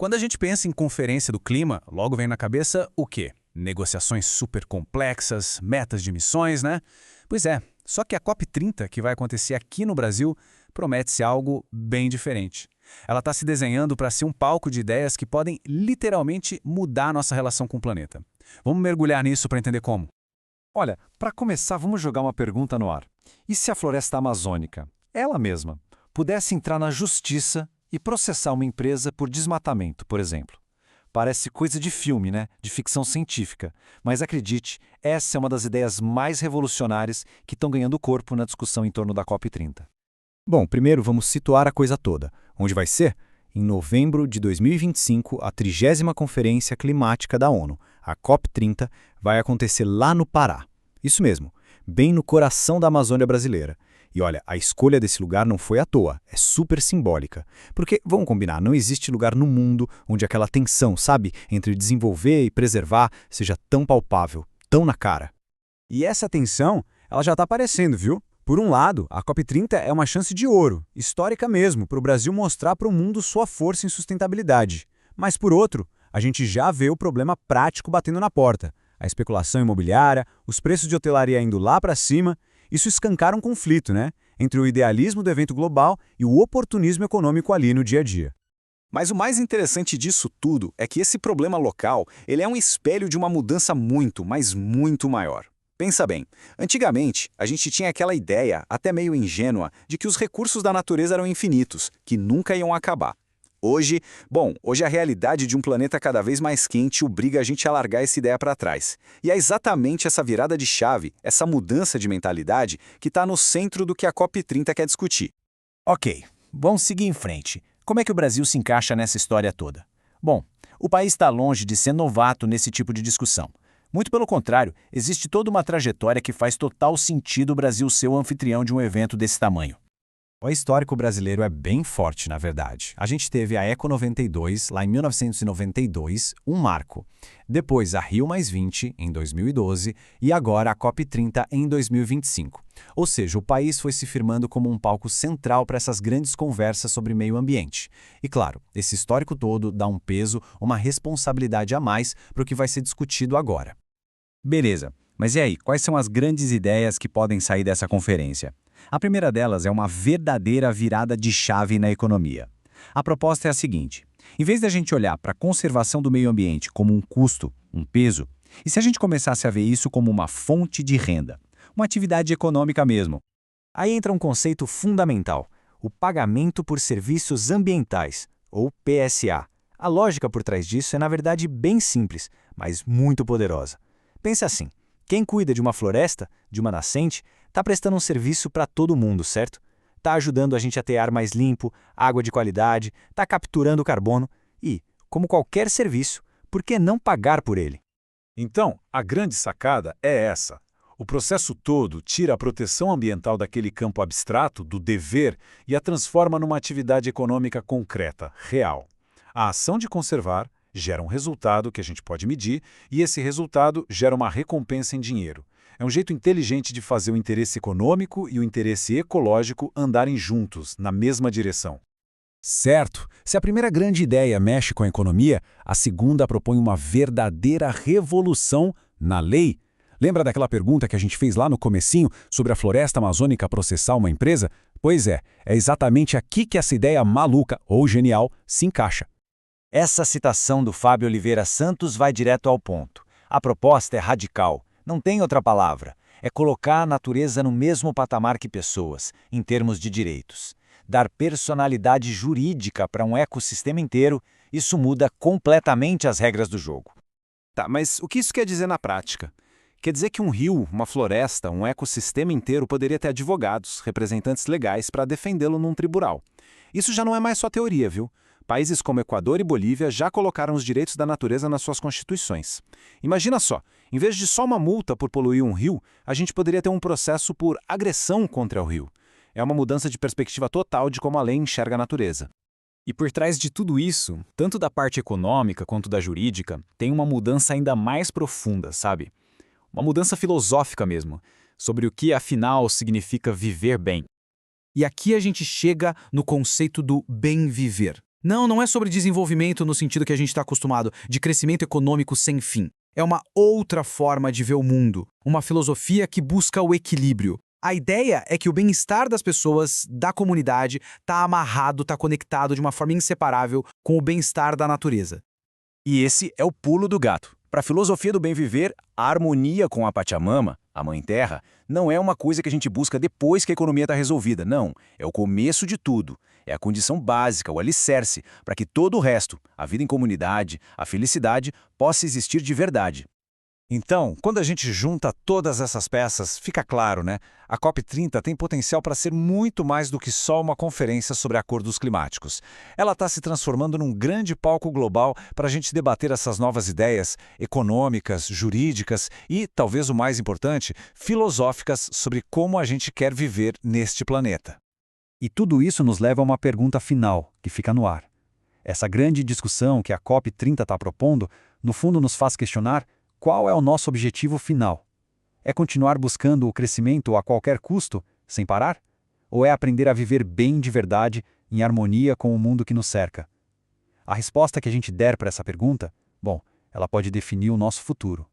Quando a gente pensa em Conferência do Clima, logo vem na cabeça o quê? Negociações super complexas, metas de missões, né? Pois é, só que a COP30, que vai acontecer aqui no Brasil, promete ser algo bem diferente. Ela está se desenhando para ser um palco de ideias que podem literalmente mudar a nossa relação com o planeta. Vamos mergulhar nisso para entender como? Olha, para começar, vamos jogar uma pergunta no ar. E se a floresta amazônica, ela mesma, pudesse entrar na justiça e processar uma empresa por desmatamento, por exemplo? Parece coisa de filme, né? De ficção científica. Mas acredite, essa é uma das ideias mais revolucionárias que estão ganhando corpo na discussão em torno da COP30. Bom, primeiro vamos situar a coisa toda. Onde vai ser? Em novembro de 2025, a 30ª Conferência Climática da ONU, a COP30, vai acontecer lá no Pará. Isso mesmo, bem no coração da Amazônia brasileira. E olha, a escolha desse lugar não foi à toa, é super simbólica. Porque, vamos combinar, não existe lugar no mundo onde aquela tensão, sabe, entre desenvolver e preservar seja tão palpável, tão na cara. E essa tensão, ela já está aparecendo, viu? Por um lado, a COP30 é uma chance de ouro, histórica mesmo, para o Brasil mostrar para o mundo sua força em sustentabilidade. Mas por outro, a gente já vê o problema prático batendo na porta. A especulação imobiliária, os preços de hotelaria indo lá para cima, isso escancara um conflito, né? Entre o idealismo do evento global e o oportunismo econômico ali no dia a dia. Mas o mais interessante disso tudo é que esse problema local, ele é um espelho de uma mudança muito, mas muito maior. Pensa bem, antigamente a gente tinha aquela ideia, até meio ingênua, de que os recursos da natureza eram infinitos, que nunca iam acabar. Hoje a realidade de um planeta cada vez mais quente obriga a gente a largar essa ideia para trás. E é exatamente essa virada de chave, essa mudança de mentalidade, que está no centro do que a COP30 quer discutir. Ok, vamos seguir em frente. Como é que o Brasil se encaixa nessa história toda? Bom, o país está longe de ser novato nesse tipo de discussão. Muito pelo contrário, existe toda uma trajetória que faz total sentido o Brasil ser o anfitrião de um evento desse tamanho. O histórico brasileiro é bem forte, na verdade. A gente teve a Eco 92, lá em 1992, um marco. Depois a Rio+20, em 2012, e agora a COP30, em 2025. Ou seja, o país foi se firmando como um palco central para essas grandes conversas sobre meio ambiente. E claro, esse histórico todo dá um peso, uma responsabilidade a mais para o que vai ser discutido agora. Beleza, mas e aí, quais são as grandes ideias que podem sair dessa conferência? A primeira delas é uma verdadeira virada de chave na economia. A proposta é a seguinte: em vez de a gente olhar para a conservação do meio ambiente como um custo, um peso, e se a gente começasse a ver isso como uma fonte de renda, uma atividade econômica mesmo? Aí entra um conceito fundamental: o pagamento por serviços ambientais, ou PSA. A lógica por trás disso é, na verdade, bem simples, mas muito poderosa. Pensa assim: quem cuida de uma floresta, de uma nascente, está prestando um serviço para todo mundo, certo? Está ajudando a gente a ter ar mais limpo, água de qualidade, está capturando carbono e, como qualquer serviço, por que não pagar por ele? Então, a grande sacada é essa. O processo todo tira a proteção ambiental daquele campo abstrato, do dever, e a transforma numa atividade econômica concreta, real. A ação de conservar gera um resultado que a gente pode medir e esse resultado gera uma recompensa em dinheiro. É um jeito inteligente de fazer o interesse econômico e o interesse ecológico andarem juntos, na mesma direção. Certo. Se a primeira grande ideia mexe com a economia, a segunda propõe uma verdadeira revolução na lei. Lembra daquela pergunta que a gente fez lá no comecinho sobre a floresta amazônica processar uma empresa? Pois é exatamente aqui que essa ideia maluca ou genial se encaixa. Essa citação do Fábio Oliveira Santos vai direto ao ponto. A proposta é radical. Não tem outra palavra. É colocar a natureza no mesmo patamar que pessoas, em termos de direitos. Dar personalidade jurídica para um ecossistema inteiro, isso muda completamente as regras do jogo. Tá, mas o que isso quer dizer na prática? Quer dizer que um rio, uma floresta, um ecossistema inteiro poderia ter advogados, representantes legais para defendê-lo num tribunal. Isso já não é mais só teoria, viu? Países como Equador e Bolívia já colocaram os direitos da natureza nas suas constituições. Imagina só, em vez de só uma multa por poluir um rio, a gente poderia ter um processo por agressão contra o rio. É uma mudança de perspectiva total de como a lei enxerga a natureza. E por trás de tudo isso, tanto da parte econômica quanto da jurídica, tem uma mudança ainda mais profunda, sabe? Uma mudança filosófica mesmo, sobre o que afinal significa viver bem. E aqui a gente chega no conceito do bem viver. Não é sobre desenvolvimento no sentido que a gente está acostumado, de crescimento econômico sem fim. É uma outra forma de ver o mundo, uma filosofia que busca o equilíbrio. A ideia é que o bem-estar das pessoas, da comunidade, está amarrado, está conectado de uma forma inseparável com o bem-estar da natureza. E esse é o pulo do gato. Para a filosofia do bem viver, a harmonia com a Pachamama, a Mãe Terra, não é uma coisa que a gente busca depois que a economia está resolvida, não. É o começo de tudo. É a condição básica, o alicerce, para que todo o resto, a vida em comunidade, a felicidade, possa existir de verdade. Então, quando a gente junta todas essas peças, fica claro, né? A COP30 tem potencial para ser muito mais do que só uma conferência sobre acordos climáticos. Ela está se transformando num grande palco global para a gente debater essas novas ideias econômicas, jurídicas e, talvez o mais importante, filosóficas sobre como a gente quer viver neste planeta. E tudo isso nos leva a uma pergunta final, que fica no ar. Essa grande discussão que a COP30 está propondo, no fundo nos faz questionar qual é o nosso objetivo final. É continuar buscando o crescimento a qualquer custo, sem parar? Ou é aprender a viver bem de verdade, em harmonia com o mundo que nos cerca? A resposta que a gente der para essa pergunta, bom, ela pode definir o nosso futuro.